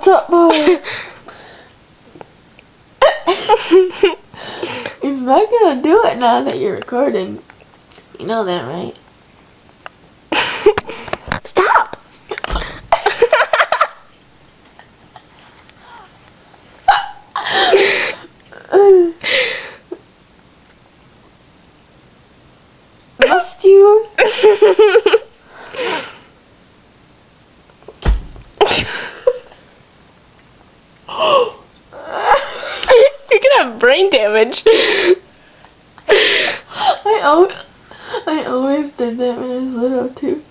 What's up, boy? He's not gonna do it now that you're recording. You know that, right? Stop! Must you? You're gonna have brain damage. I always did that when I was little too.